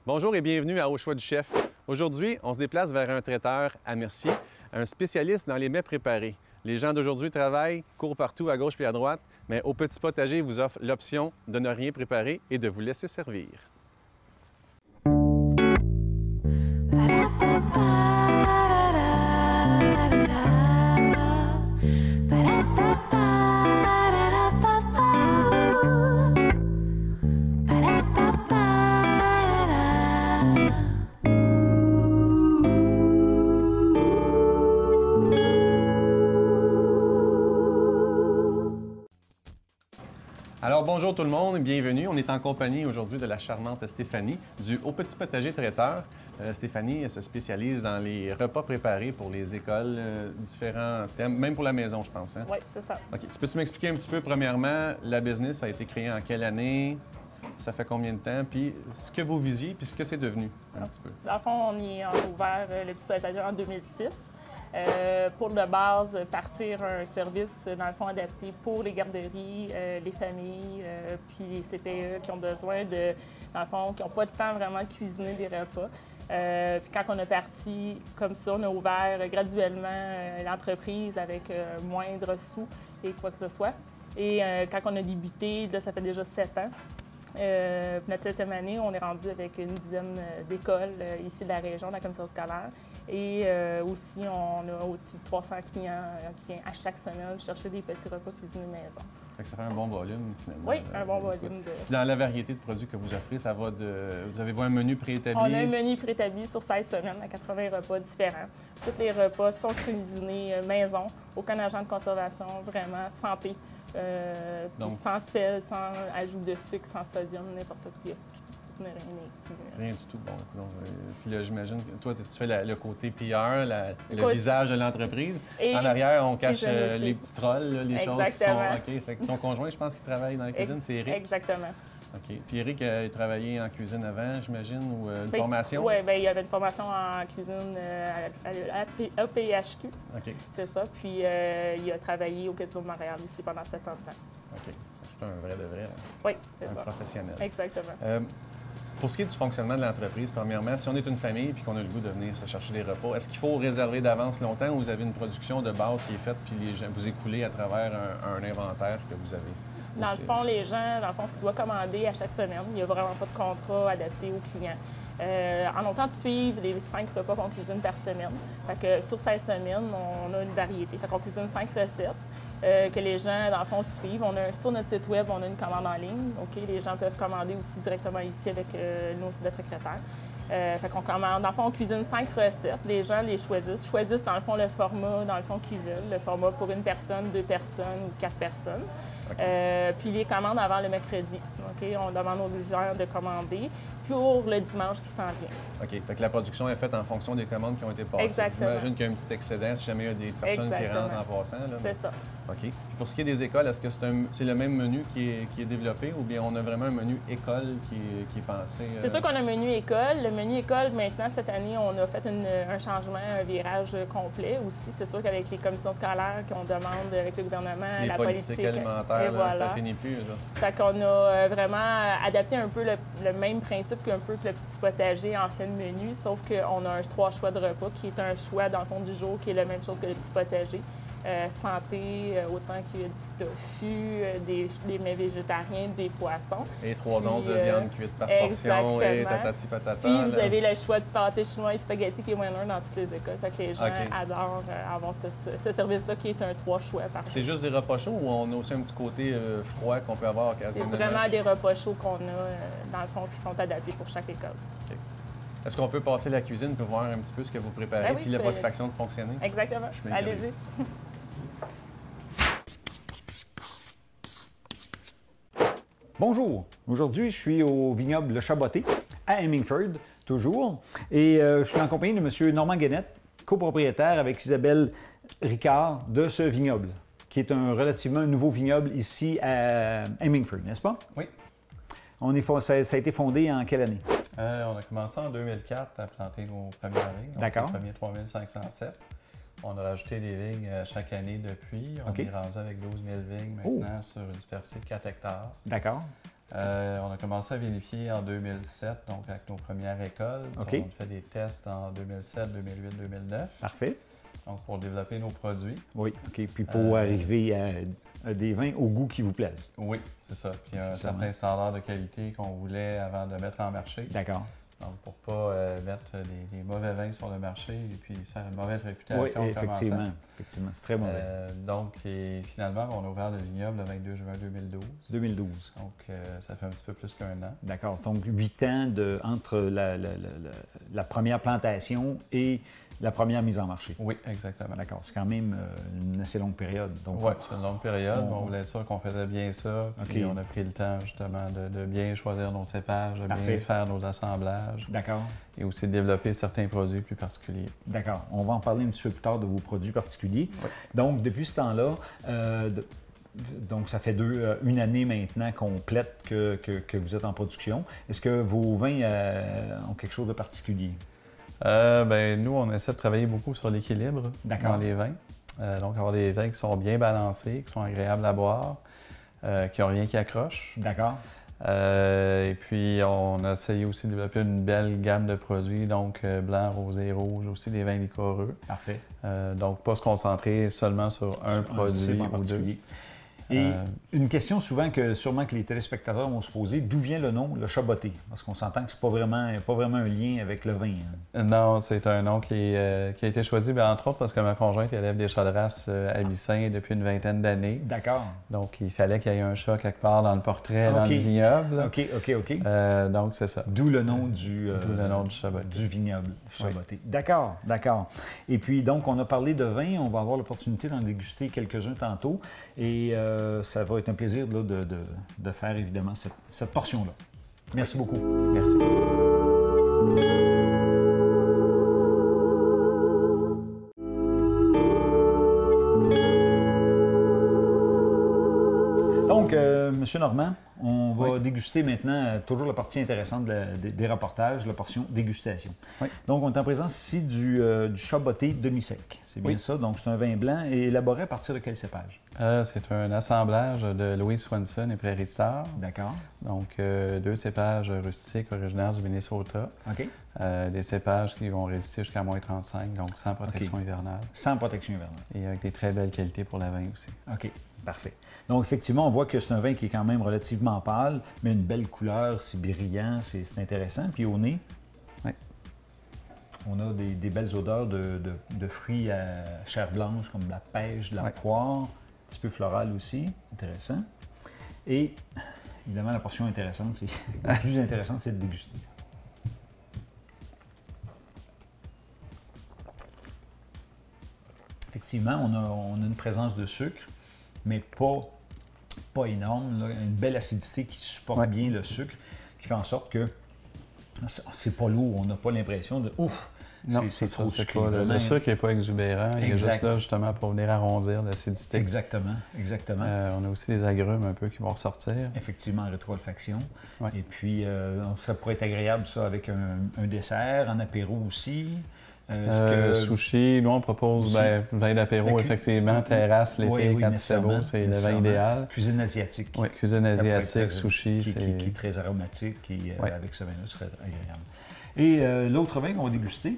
Bonjour et bienvenue à Au choix du chef. Aujourd'hui, on se déplace vers un traiteur à Mercier, un spécialiste dans les mets préparés. Les gens d'aujourd'hui travaillent, courent partout à gauche et à droite, mais au Petit Potager vous offre l'option de ne rien préparer et de vous laisser servir. Alors bonjour tout le monde, bienvenue. On est en compagnie aujourd'hui de la charmante Stéphanie du Au Petit Potager Traiteur. Stéphanie elle se spécialise dans les repas préparés pour les écoles, différents thèmes, même pour la maison, je pense. Hein? Oui, c'est ça. OK. Peux-tu m'expliquer un petit peu, premièrement, la business a été créée en quelle année? Ça fait combien de temps? Puis ce que vous visiez, puis ce que c'est devenu, un petit peu. Dans le fond, on a ouvert le Petit Potager en 2006. Pour de base, partir un service, dans le fond, adapté pour les garderies, les familles. Puis c'était eux qui ont besoin de, dans le fond, qui n'ont pas de temps vraiment de cuisiner des repas. Puis quand on a parti comme ça, on a ouvert graduellement l'entreprise avec moindre sous et quoi que ce soit. Et quand on a débuté, là, ça fait déjà 7 ans. Notre 7e année, on est rendu avec une dizaine d'écoles ici de la région, de la commission scolaire. Et aussi, on a au-dessus de 300 clients qui viennent à chaque semaine chercher des petits repas cuisinés maison. Ça fait un bon volume, finalement. Oui, un bon volume. Dans la variété de produits que vous offrez, ça va de... Vous avez-vous un menu préétabli? On a un menu préétabli sur 16 semaines à 80 repas différents. Tous les repas sont cuisinés maison, aucun agent de conservation, vraiment santé. Donc, sans sel, sans ajout de sucre, sans sodium, n'importe quoi. Rien du tout. Bon, puis là, j'imagine que toi, tu fais le côté PR, le visage de l'entreprise. En arrière, on cache les petits trolls, là, les choses qui sont... OK. Fait que ton conjoint, je pense qu'il travaille dans la cuisine, c'est Eric? Exactement. OK. Puis Eric a travaillé en cuisine avant, j'imagine, ou une formation? Oui, bien, il y avait une formation en cuisine à APHQ. OK. C'est ça. Puis il a travaillé au Casino de Montréal ici pendant 7 ans de temps. OK. C'est un vrai de vrai. Oui, c'est ça. Un professionnel. Exactement. Pour ce qui est du fonctionnement de l'entreprise, premièrement, si on est une famille et qu'on a le goût de venir se chercher des repas, est-ce qu'il faut réserver d'avance longtemps ou vous avez une production de base qui est faite puis vous écoulez à travers un inventaire que vous avez? Dans le fond, les gens, doivent commander à chaque semaine. Il n'y a vraiment pas de contrat adapté aux clients. En longtemps de suivre les 5 repas qu'on cuisine par semaine. Fait que sur 16 semaines, on a une variété. Fait qu'on cuisine 5 recettes que les gens, dans le fond, suivent. Sur notre site web, on a une commande en ligne. OK? Les gens peuvent commander aussi directement ici avec nos secrétaires. Fait qu'on commande. Dans le fond, on cuisine 5 recettes. Les gens les choisissent, dans le fond, le format, dans le fond, qu'ils veulent. Le format pour une personne, 2 personnes ou 4 personnes. Okay. Puis les commandes avant le mercredi. Okay? On demande aux gens de commander pour le dimanche qui s'en vient. OK. Fait que la production est faite en fonction des commandes qui ont été passées. Exactement. J'imagine qu'il y a un petit excédent si jamais il y a des personnes qui rentrent en passant. C'est ça. OK. Puis pour ce qui est des écoles, est-ce que c'est le même menu qui est développé ou bien on a vraiment un menu école qui est pensé? C'est sûr qu'on a un menu école. Le menu école, maintenant, cette année, on a fait un changement, un virage complet aussi. C'est sûr qu'avec les commissions scolaires qu'on demande avec le gouvernement, les la politique alimentaire, et voilà. Ça finit plus. Là. Fait qu'on a vraiment adapté un peu le même principe qu'un peu que le Petit Potager en fait de menu, sauf qu'on a 3 choix de repas qui est un choix dans le fond du jour qui est la même chose que le Petit Potager. Santé, autant qu'il y a du tofu, des mets végétariens, des poissons. Et 3 onces de viande cuite par portion et tatati patata. Puis vous avez le choix de pâté chinois et spaghetti qui est winner dans toutes les écoles. Fait que les gens adorent avoir ce service-là qui est un 3 choix par C'est juste des repas chauds ou on a aussi un petit côté froid qu'on peut avoir occasionnellement? C'est vraiment des repas chauds qu'on a, dans le fond, qui sont adaptés pour chaque école. Okay. Est-ce qu'on peut passer la cuisine pour voir un petit peu ce que vous préparez puis votre façon de fonctionner? Exactement. Allez-y. Bonjour, aujourd'hui je suis au vignoble Le Chaboté à Hemingford, toujours, et je suis en compagnie de M. Normand Guénette, copropriétaire avec Isabelle Ricard de ce vignoble, qui est un relativement nouveau vignoble ici à Hemingford, n'est-ce pas? Oui. Ça a été fondé en quelle année? On a commencé en 2004 à planter nos premières vignes, les premiers 3507. On a rajouté des vignes chaque année depuis. On est rendu avec 12 000 vignes maintenant sur une superficie de 4 hectares. D'accord. On a commencé à vinifier en 2007, donc avec nos premières écoles. OK. On a fait des tests en 2007, 2008, 2009. Parfait. Donc, pour développer nos produits. Oui, OK. Puis pour arriver à des vins au goût qui vous plaisent. Oui, c'est ça. Puis un certain standard de qualité qu'on voulait avant de mettre en marché. D'accord. Donc, pour ne pas mettre des mauvais vins sur le marché et puis faire une mauvaise réputation. Oui, effectivement. Effectivement, c'est très mauvais. Donc, et finalement, on a ouvert le vignoble le 22 juin 2012. 2012. Donc, ça fait un petit peu plus qu'un an. D'accord. Donc, 8 ans entre la première plantation et la première mise en marché. Oui, exactement. D'accord. C'est quand même une assez longue période. Oui, c'est une longue période. On voulait être sûr qu'on faisait bien ça. Puis OK. on a pris le temps, justement, de bien choisir nos cépages, de Parfait. bien faire nos assemblages. D'accord. Et aussi de développer certains produits plus particuliers. D'accord. On va en parler un petit peu plus tard de vos produits particuliers. Oui. Donc, depuis ce temps-là, donc ça fait une année maintenant complète que vous êtes en production. Est-ce que vos vins ont quelque chose de particulier? Nous, on essaie de travailler beaucoup sur l'équilibre dans les vins. Donc, avoir des vins qui sont bien balancés, qui sont agréables à boire, qui n'ont rien qui accroche. D'accord. Et puis, on a essayé aussi de développer une belle gamme de produits, donc blanc, rosé, rouge, aussi des vins liquoreux. Parfait. Donc, pas se concentrer seulement sur un produit ou deux. Et une question souvent que sûrement que les téléspectateurs vont se poser, d'où vient le nom, le Chaboté? Parce qu'on s'entend que c'est pas vraiment un lien avec le vin. Hein. Non, c'est un nom qui a été choisi, entre autres parce que ma conjointe élève des chats de race à Bissin depuis une vingtaine d'années. D'accord. Donc, il fallait qu'il y ait un chat quelque part dans le portrait, dans le vignoble. OK. Donc, c'est ça. D'où le nom du Chaboté. Du vignoble Chaboté. Oui. D'accord. Et puis, donc, on a parlé de vin. On va avoir l'opportunité d'en déguster quelques-uns tantôt. Et ça va être un plaisir là, de faire évidemment cette portion-là. Merci beaucoup. Merci. Donc, M. Normand, on va déguster maintenant toujours la partie intéressante des reportages, la portion dégustation. Oui. Donc, on est en présence ici du Chaboté demi-sec. C'est bien ça. Donc, c'est un vin blanc et élaboré à partir de quel cépage? C'est un assemblage de Louis Swanson et Prairie Star. D'accord. Donc, deux cépages rustiques originaires du Minnesota. OK. Des cépages qui vont résister jusqu'à moins 35, donc sans protection hivernale. Sans protection hivernale. Et avec des très belles qualités pour la vin aussi. OK. Parfait. Donc, effectivement, on voit que c'est un vin qui est quand même relativement pâle, mais une belle couleur, c'est brillant, c'est intéressant. Puis au nez, on a des belles odeurs de fruits à chair blanche, comme de la pêche, de la poire, un petit peu floral aussi, intéressant. Et évidemment, la portion intéressante, la plus intéressante, c'est de déguster. Effectivement, on a une présence de sucre, mais pas énorme. Là. Une belle acidité qui supporte bien le sucre, qui fait en sorte que c'est pas lourd. On n'a pas l'impression de ouf. Non, c'est trop sucré. Le sucre n'est pas exubérant. Il est juste là justement pour venir arrondir l'acidité. Exactement. On a aussi des agrumes un peu qui vont ressortir. Effectivement, en rétro-olfaction. Et puis, ça pourrait être agréable ça avec un dessert, en apéro aussi. Sushi, nous on propose vin d'apéro, effectivement, terrasse l'été quand il fait beau, c'est le vin idéal. Cuisine asiatique. Oui, cuisine asiatique, sushi. Qui est très aromatique et avec ce vin-là, serait agréable. Et l'autre vin qu'on va déguster,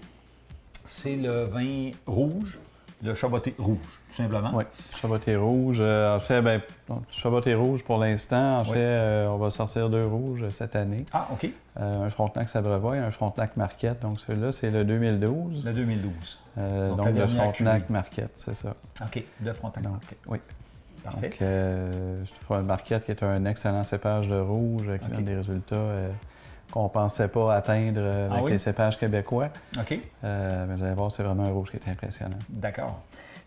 c'est le vin rouge, le Chaboté rouge, tout simplement. Oui, Chaboté rouge. En fait, Chaboté rouge pour l'instant, on va sortir deux rouges cette année. Ah, OK. Un Frontenac Sabrevois et un Frontenac Marquette. Donc, celui-là, c'est le 2012. Le 2012. Donc le Frontenac Marquette, c'est ça. OK, le Frontenac Marquette. Oui. Parfait. Donc, le Marquette qui est un excellent cépage de rouge qui donne des résultats qu'on ne pensait pas atteindre avec les cépages québécois. OK. Mais vous allez voir, c'est vraiment un rouge qui est impressionnant. D'accord.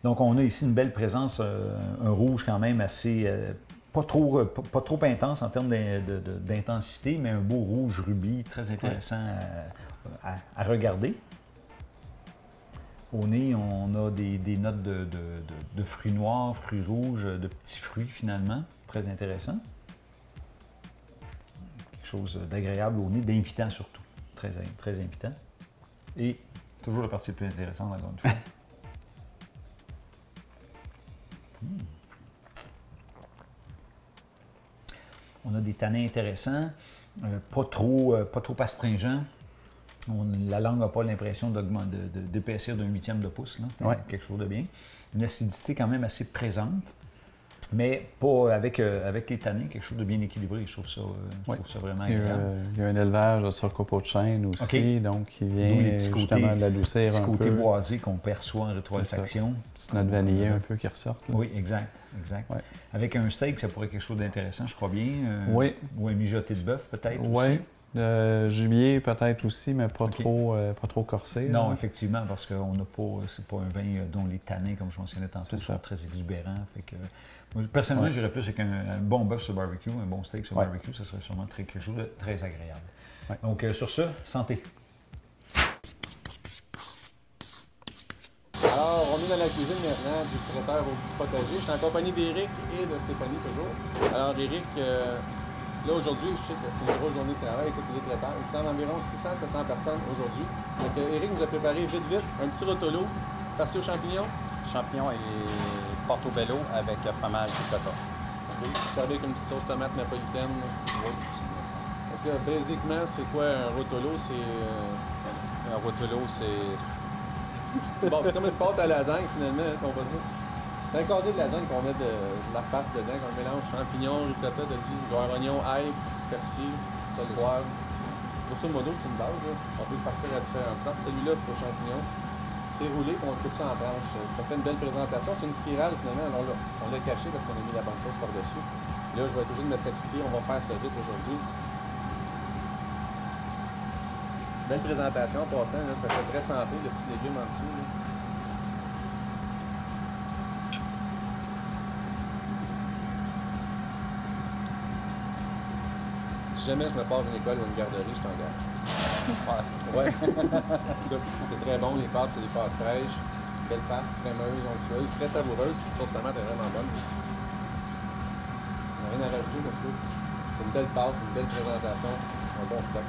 Donc, on a ici une belle présence, un rouge quand même assez... pas trop intense en termes d'intensité, mais un beau rouge rubis très intéressant à regarder. Au nez, on a des notes de fruits noirs, fruits rouges, de petits fruits finalement, très intéressant. Quelque chose d'agréable au nez, d'invitant surtout, très invitant. Et toujours la partie la plus intéressante, encore une fois. On a des tanins intéressants, pas trop astringents. La langue n'a pas l'impression d'épaissir d'un huitième de pouce, là. Ouais. Quelque chose de bien. Une acidité quand même assez présente, mais pas avec les tanins, quelque chose de bien équilibré. Je trouve ça vraiment agréable. Il y a un élevage sur copeaux de chêne aussi, donc qui vient justement de l'adoucir un peu. Petit côté boisé qu'on perçoit en rétroolfaction. C'est notre vanillé un peu qui ressort. Là. Oui, exact. Ouais. Avec un steak, ça pourrait être quelque chose d'intéressant, je crois bien. Oui. Ou un mijoté de bœuf peut-être Oui. aussi. Gibier peut-être aussi, mais pas trop corsé. Non, là. effectivement, parce que c'est pas un vin dont les tanins, comme je mentionnais tantôt, sont très exubérants. Fait que, moi, personnellement, j'irais plus avec un bon bœuf sur barbecue, un bon steak sur barbecue, ça serait sûrement quelque chose de très agréable. Ouais. Donc, sur ce, santé. Alors, on est dans la cuisine maintenant du traiteur au petit potager. Je suis en compagnie d'Éric et de Stéphanie toujours. Alors, Éric, là aujourd'hui, je sais que c'est une grosse journée de travail. Écoute, c'est des traiteurs. Ils sont environ 600-700 personnes aujourd'hui. Donc, Éric nous a préparé vite un petit rotolo farci aux champignons. Champignons et portobello avec fromage ricotta. Okay. Vous savez avec une petite sauce tomate napolitaine. Oui, c'est bien ça. Donc là, basiquement, c'est quoi un rotolo? Un rotolo, c'est... Bon, c'est comme une pâte à lasagne, finalement, qu'on va dire. C'est un cordé de lasagne qu'on met de la farce dedans, qu'on mélange champignons, ricotta, oignon, ail, persil, sel, poivre. Grosso modo, c'est une base. Là. On peut le farcir à différentes sortes. Celui-là, c'est aux champignons. C'est roulé, puis on coupe ça en planches. Ça fait une belle présentation. C'est une spirale, finalement. Alors là, on l'a caché parce qu'on a mis la bonne sauce par-dessus. Là, je vais être obligé de me sacrifier. On va faire ça vite aujourd'hui. Belle présentation en passant, là, ça fait très santé, le petit légume en dessous. Là. Si jamais je me passe une école ou une garderie, je t'engage. Super. Ouais. C'est très bon, les pâtes, c'est des pâtes fraîches, belle farce, crémeuse, onctueuse, très savoureuse. La sauce tomate est vraiment bonne. On n'a rien à rajouter parce que c'est une belle pâte, une belle présentation, un bon stock.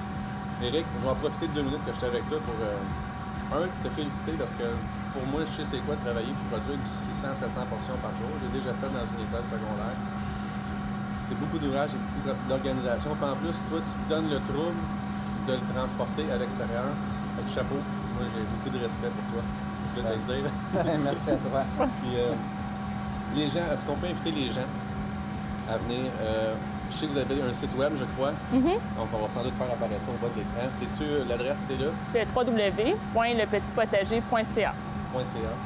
Éric, je vais en profiter de 2 minutes que je suis avec toi pour, te féliciter parce que pour moi, je sais c'est quoi travailler et produire du 600-700 portions par jour. J'ai déjà fait dans une école secondaire. C'est beaucoup d'ouvrage et beaucoup d'organisation. Puis en plus, toi, tu te donnes le trouble de le transporter à l'extérieur. Avec chapeau, moi, j'ai beaucoup de respect pour toi. Je voulais te le dire. Merci à toi. Puis, les gens, est-ce qu'on peut inviter les gens à venir? Je sais que vous avez un site web, je crois. Donc, on va sans doute faire apparaître ça au bas de l'écran. C'est-tu l'adresse, c'est là? C'est www.lepetitpotager.ca.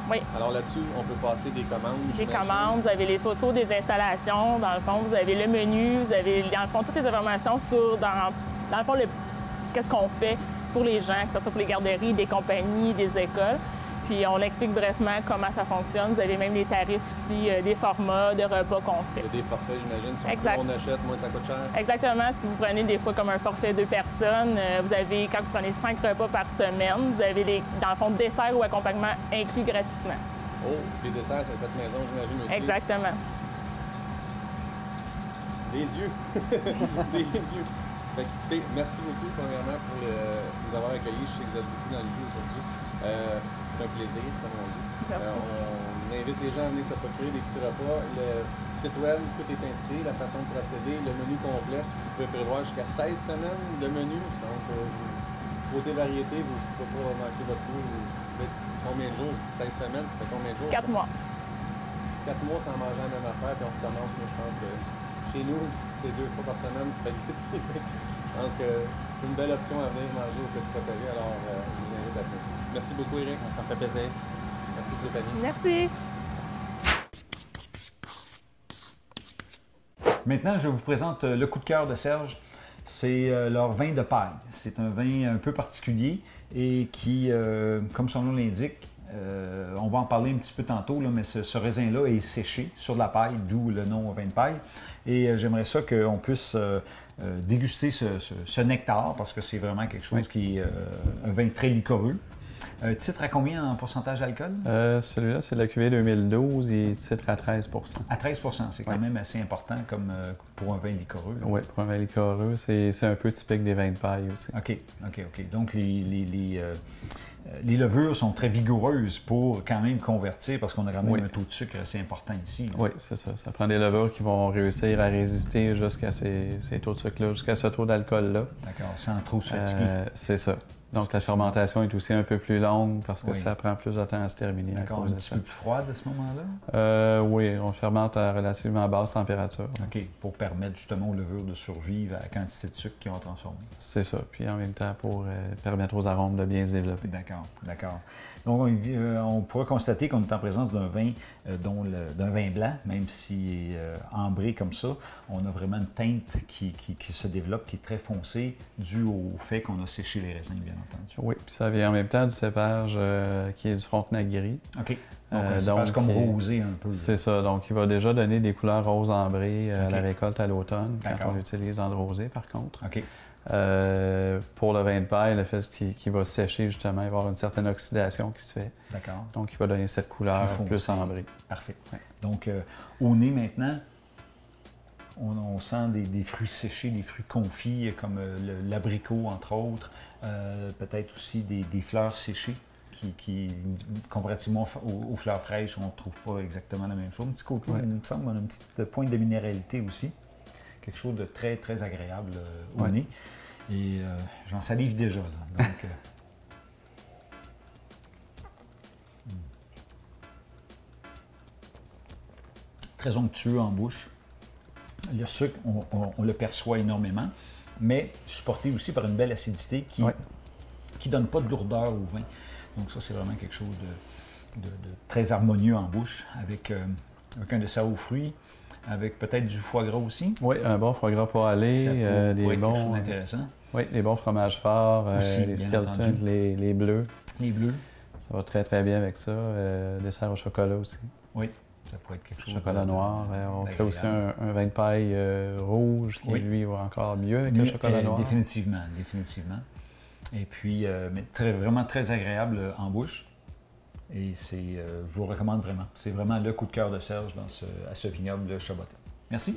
Oui. Alors là-dessus, on peut passer des commandes. Des commandes, vous avez les photos des installations. Dans le fond, vous avez le menu, vous avez, dans le fond, toutes les informations sur, dans le fond, qu'est-ce qu'on fait pour les gens, que ce soit pour les garderies, des compagnies, des écoles. Puis on explique brièvement comment ça fonctionne. Vous avez même les tarifs aussi, des formats de repas qu'on fait. Il y a des forfaits, j'imagine. Si on achète, moins ça coûte cher. Exactement. Si vous prenez des fois comme un forfait 2 personnes, vous avez, quand vous prenez 5 repas par semaine, vous avez, dans le fond, dessert ou accompagnement inclus gratuitement. Oh, les desserts, c'est fait maison, j'imagine aussi. Exactement. Des dieux. Des dieux. Fait que, écoutez, merci beaucoup, premièrement, pour nous avoir accueillis. Je sais que vous êtes beaucoup dans le jeu aujourd'hui. C'est un plaisir, comme on dit. On invite les gens à venir se procurer des petits repas. Le site web, tout est inscrit, la façon de procéder, le menu complet. Vous pouvez prévoir jusqu'à 16 semaines de menu. Donc, côté variété, vous ne pouvez pas manquer votre coup. Combien de jours? 16 semaines, ça fait combien de jours? 4 mois. 4 mois sans manger la même affaire, puis on recommence. Moi, je pense que chez nous, c'est 2 fois par semaine du spaghetti. Je pense que c'est une belle option à venir manger au petit potager. Alors, je vous invite à venir. Merci beaucoup, Éric. Ça me fait plaisir. Merci, Stéphanie. Merci. Maintenant, je vous présente le coup de cœur de Serge. C'est leur vin de paille. C'est un vin un peu particulier et qui, comme son nom l'indique, on va en parler un petit peu tantôt, là, mais ce raisin-là est séché sur de la paille, d'où le nom vin de paille. Et j'aimerais ça qu'on puisse déguster ce nectar parce que c'est vraiment quelque chose qui est un vin très liquoreux. Titre à combien en pourcentage d'alcool? Celui-là, c'est la cuvée 2012 et titre à 13 À 13 c'est quand même assez important comme pour un vin liquoreux. Oui, pour un vin liquoreux, c'est un peu typique des vins de paille aussi. OK. Donc, les levures sont très vigoureuses pour quand même convertir parce qu'on a quand même un taux de sucre assez important ici. Là. Oui, c'est ça. Ça prend des levures qui vont réussir à résister jusqu'à ces taux de sucre-là, jusqu'à ce taux d'alcool-là. D'accord, sans trop se fatiguer. C'est ça. Donc, la fermentation est aussi un peu plus longue parce que ça prend plus de temps à se terminer. D'accord, un petit peu plus froide à ce moment-là? Oui, on fermente à relativement basse température. OK, pour permettre justement aux levures de survivre à la quantité de sucre qu'ils ont transformé. C'est ça. Puis en même temps, pour permettre aux arômes de bien se développer. D'accord. Donc, on pourrait constater qu'on est en présence d'un vin, d'un vin blanc, même s'il est ambré comme ça. On a vraiment une teinte qui se développe, qui est très foncée, due au fait qu'on a séché les raisins, bien entendu. Oui, puis ça vient en même temps du cépage qui est du Frontenac gris. OK. Donc, un cépage comme rosé un peu. C'est ça. Donc, il va déjà donner des couleurs roses ambrées à la récolte à l'automne, quand on l'utilise en rosé, par contre. OK. Pour le vin de paille, le fait qu'il va sécher, justement, il va y avoir une certaine oxydation qui se fait. D'accord. Donc, il va donner cette couleur plus ambrée. Parfait. Ouais. Donc, au nez maintenant, on sent des fruits séchés, des fruits confits, comme l'abricot, entre autres. Peut-être aussi des fleurs séchées qui comparativement aux fleurs fraîches, on ne trouve pas exactement la même chose. Un petit côté, il me semble, on a une petite pointe de minéralité aussi. Quelque chose de très, très agréable au nez. Et j'en salive déjà, là. Donc, très onctueux en bouche. Le sucre, on le perçoit énormément, mais supporté aussi par une belle acidité qui ne donne pas de lourdeur au vin. Donc ça, c'est vraiment quelque chose de très harmonieux en bouche, avec un dessert aux fruits, avec peut-être du foie gras aussi. Oui, un bon foie gras pour aller, des bons... quelque chose d'intéressant. Oui, les bons fromages forts, aussi, les Stilton, les bleus. Les bleus. Ça va très, très bien avec ça. Dessert au chocolat aussi. Oui, ça pourrait être quelque chose. Chocolat noir. On fait aussi un vin de paille rouge qui, lui, va encore mieux avec le chocolat noir. Définitivement. Et puis, mais vraiment très agréable en bouche. Et je vous le recommande vraiment. C'est vraiment le coup de cœur de Serge à ce vignoble de Chabotin. Merci.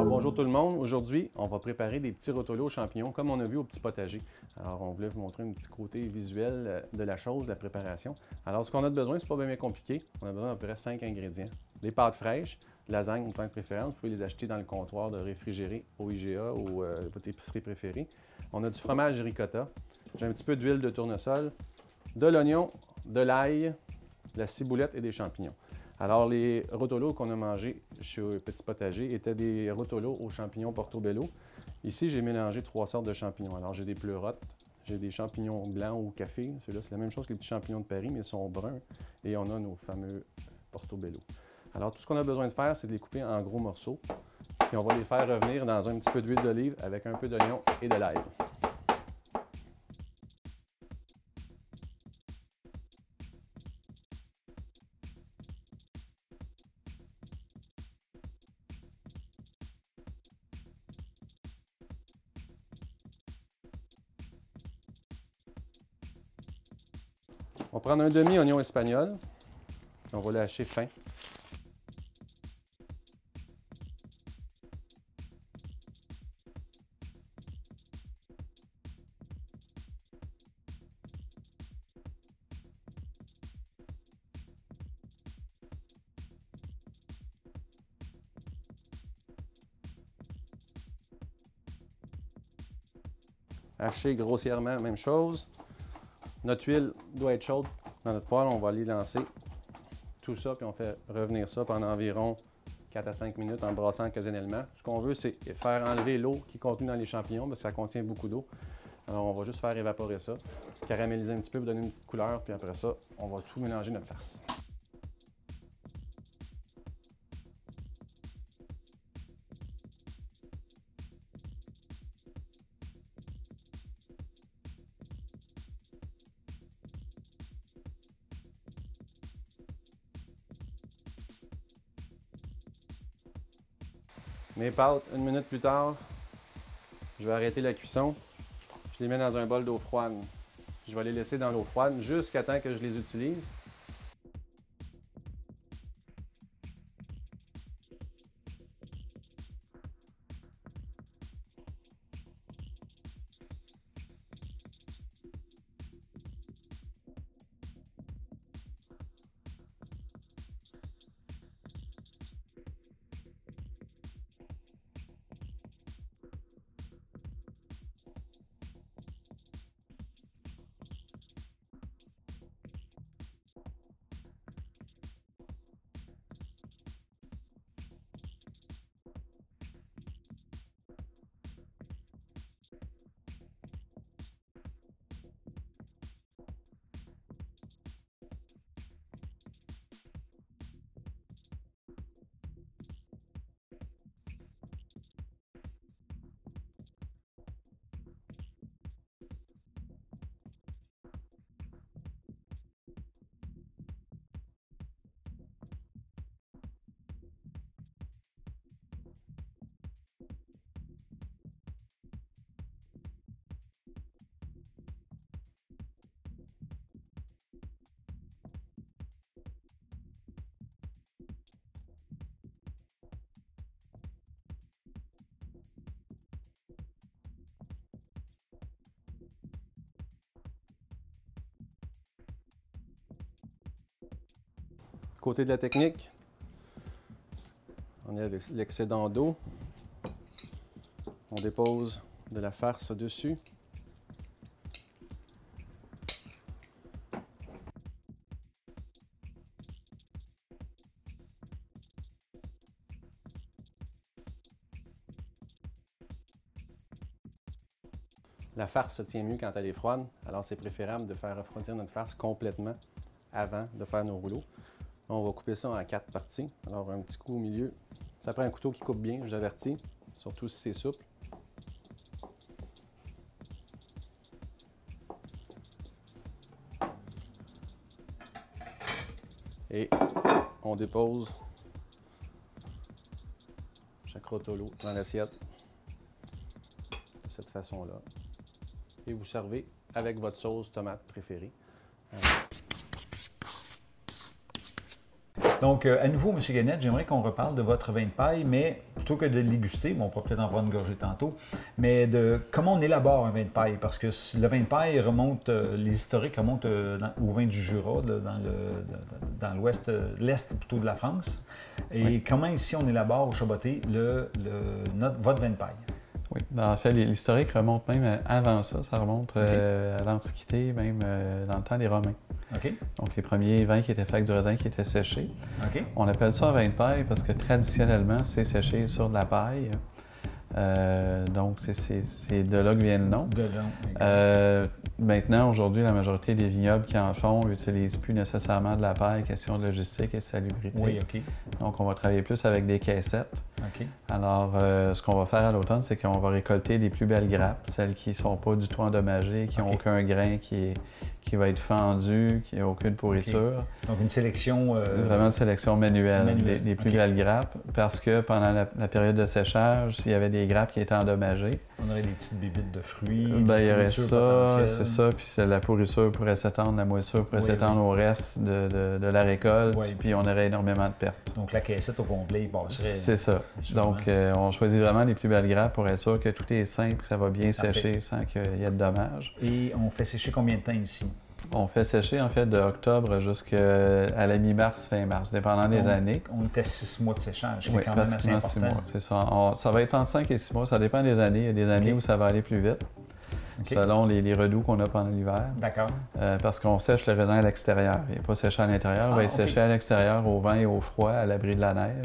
Bonjour tout le monde. Aujourd'hui, on va préparer des petits rotolos aux champignons comme on a vu au petit potager. Alors, on voulait vous montrer un petit côté visuel de la chose, de la préparation. Alors, ce qu'on a besoin, c'est pas bien compliqué. On a besoin d'à peu près 5 ingrédients. Des pâtes fraîches, de lasagne en tant que préférence. Vous pouvez les acheter dans le comptoir de réfrigéré au IGA ou votre épicerie préférée. On a du fromage ricotta. J'ai un petit peu d'huile de tournesol, de l'oignon, de l'ail, de la ciboulette et des champignons. Alors, les rotolos qu'on a mangés chez Petit Potager étaient des rotolos aux champignons portobello. Ici, j'ai mélangé 3 sortes de champignons. Alors, j'ai des pleurotes, j'ai des champignons blancs au café. Ceux-là, c'est la même chose que les petits champignons de Paris, mais ils sont bruns. Et on a nos fameux portobello. Alors, tout ce qu'on a besoin de faire, c'est de les couper en gros morceaux. Puis, on va les faire revenir dans un petit peu d'huile d'olive avec un peu d'oignon et de l'ail. On va prendre un demi-oignon espagnol. On va le hacher fin. Hacher grossièrement, même chose. Notre huile doit être chaude. Dans notre poêle, on va aller lancer tout ça, puis on fait revenir ça pendant environ 4 à 5 minutes en brassant occasionnellement. Ce qu'on veut, c'est faire enlever l'eau qui est contenue dans les champignons, parce que ça contient beaucoup d'eau. Alors, on va juste faire évaporer ça, caraméliser un petit peu pour donner une petite couleur, puis après ça, on va tout mélanger notre farce. Mes pâtes, 1 minute plus tard, je vais arrêter la cuisson. Je les mets dans un bol d'eau froide. Je vais les laisser dans l'eau froide jusqu'à temps que je les utilise. Côté de la technique, on est avec l'excédent d'eau. On dépose de la farce dessus. La farce se tient mieux quand elle est froide, alors c'est préférable de faire refroidir notre farce complètement avant de faire nos rouleaux. On va couper ça en 4 parties. Alors, un petit coup au milieu. Ça prend un couteau qui coupe bien, je vous avertis, surtout si c'est souple. Et on dépose chaque rotolo dans l'assiette de cette façon-là. Et vous servez avec votre sauce tomate préférée. Donc, à nouveau, M. Guénette, j'aimerais qu'on reparle de votre vin de paille, mais plutôt que de le déguster, bon, on pourra peut-être en prendre une gorgée tantôt, mais de comment on élabore un vin de paille, parce que le vin de paille remonte, les historiques remontent au vin du Jura, dans l'ouest, l'est plutôt de la France. Et oui. Comment ici on élabore au Chaboté votre vin de paille? Oui, en fait, l'historique remonte même avant ça. Ça remonte à l'Antiquité, même dans le temps des Romains. Okay. Donc, les premiers vins qui étaient faits avec du raisin qui étaient séchés. Okay. On appelle ça un vin de paille parce que traditionnellement, c'est séché sur de la paille. Donc, c'est de là que vient le nom. Maintenant, aujourd'hui, la majorité des vignobles qui en font n'utilisent plus nécessairement de la paille, question de logistique et salubrité. Oui, OK. Donc, on va travailler plus avec des caissettes. OK. Alors, ce qu'on va faire à l'automne, c'est qu'on va récolter les plus belles grappes, celles qui ne sont pas du tout endommagées, qui n'ont aucun grain qui va être fendu, qui n'a aucune pourriture. Okay. Donc, une sélection... Vraiment une sélection manuelle. Des plus belles grappes, parce que pendant la période de séchage, s'il y avait des grappes qui étaient endommagées... On aurait des petites bébites de fruits, il y aurait ça, c'est ça, puis la pourriture pourrait s'étendre, la moisissure pourrait s'étendre au reste de la récolte, puis on aurait énormément de pertes. Donc, la caissette au complet, il passerait... C'est ça. Donc, on choisit vraiment les plus belles grappes pour être sûr que tout est simple, que ça va bien sécher sans qu'il y ait de dommages. Et on fait sécher combien de temps ici? On fait sécher, en fait, de octobre jusqu'à la mi-mars, fin mars, dépendant des années. On était 6 mois de séchage, c'est quand même assez important. 6 mois, c'est ça. Ça va être entre 5 et 6 mois, ça dépend des années. Il y a des années où ça va aller plus vite, selon les redoux qu'on a pendant l'hiver. D'accord. Parce qu'on sèche le raisin à l'extérieur. Il n'est pas séché à l'intérieur, il va être séché à l'extérieur, au vent et au froid, à l'abri de la neige.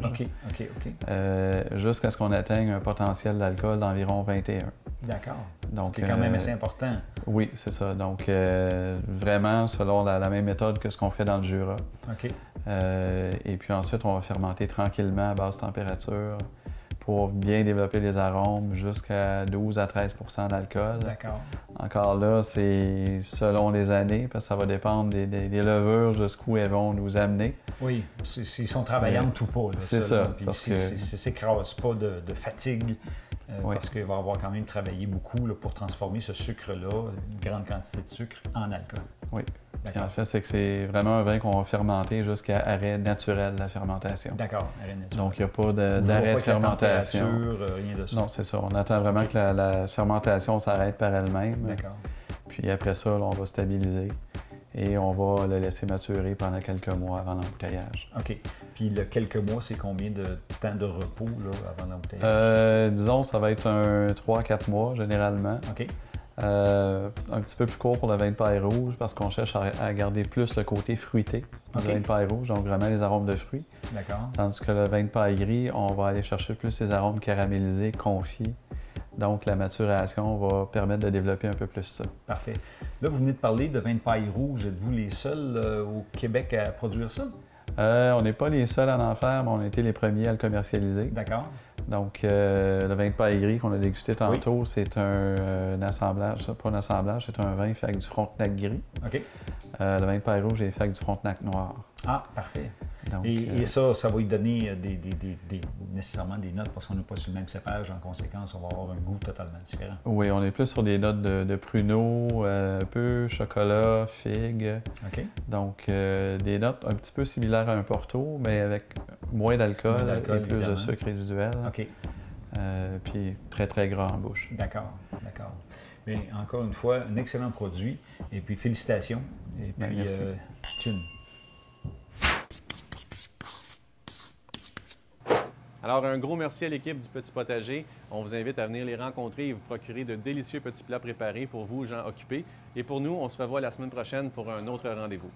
Jusqu'à ce qu'on atteigne un potentiel d'alcool d'environ 21. D'accord. Donc, c'est quand même assez important. Oui, c'est ça. Donc, vraiment, selon la même méthode que ce qu'on fait dans le Jura. OK. Et puis ensuite, on va fermenter tranquillement à basse température pour bien développer les arômes, jusqu'à 12 à 13 d'alcool. D'accord. Encore là, c'est selon les années, parce que ça va dépendre des levures jusqu'où elles vont nous amener. Oui, s'ils sont travaillantes ou pas. C'est ça. Puis si ne s'écrase pas de fatigue, oui. Parce qu'il va avoir quand même travaillé beaucoup là, pour transformer ce sucre-là, une grande quantité de sucre, en alcool. Oui. Puis en fait, c'est que c'est vraiment un vin qu'on va fermenter jusqu'à arrêt naturel de la fermentation. D'accord, arrêt naturel. Donc, il n'y a pas d'arrêt de fermentation. Rien de ça. Non, c'est ça. On attend vraiment que la fermentation s'arrête par elle-même. D'accord. Puis après ça, là, on va stabiliser et on va le laisser maturer pendant quelques mois avant l'embouteillage. OK. Puis le quelques mois, c'est combien de temps de repos là, avant l'embouteillage? Disons, ça va être un 3-4 mois généralement. OK. Un petit peu plus court pour le vin de paille rouge parce qu'on cherche à garder plus le côté fruité du vin de paille rouge, donc vraiment les arômes de fruits. D'accord. Tandis que le vin de paille gris, on va aller chercher plus les arômes caramélisés, confits. Donc la maturation va permettre de développer un peu plus ça. Parfait. Là, vous venez de parler de vin de paille rouge. Êtes-vous les seuls au Québec à produire ça? On n'est pas les seuls à en faire, mais on a été les premiers à le commercialiser. D'accord. Donc, le vin de paille gris qu'on a dégusté tantôt, oui. C'est un assemblage, pas un assemblage, c'est un vin fait avec du Frontenac gris. OK. Le vin de paille rouge est fait avec du Frontenac noir. Ah, parfait. Donc, et ça va lui donner nécessairement des notes parce qu'on n'est pas sur le même cépage. En conséquence, on va avoir un goût totalement différent. Oui, on est plus sur des notes de pruneau, un peu chocolat, figue. OK. Donc, des notes un petit peu similaires à un Porto, mais avec moins d'alcool et plus de sucre résiduel. OK. Puis très, très gras en bouche. D'accord, d'accord. Mais encore une fois, un excellent produit. Et puis, félicitations. Et puis, merci. Chin. Alors, un gros merci à l'équipe du Petit Potager. On vous invite à venir les rencontrer et vous procurer de délicieux petits plats préparés pour vous, gens occupés. Et pour nous, on se revoit la semaine prochaine pour un autre rendez-vous.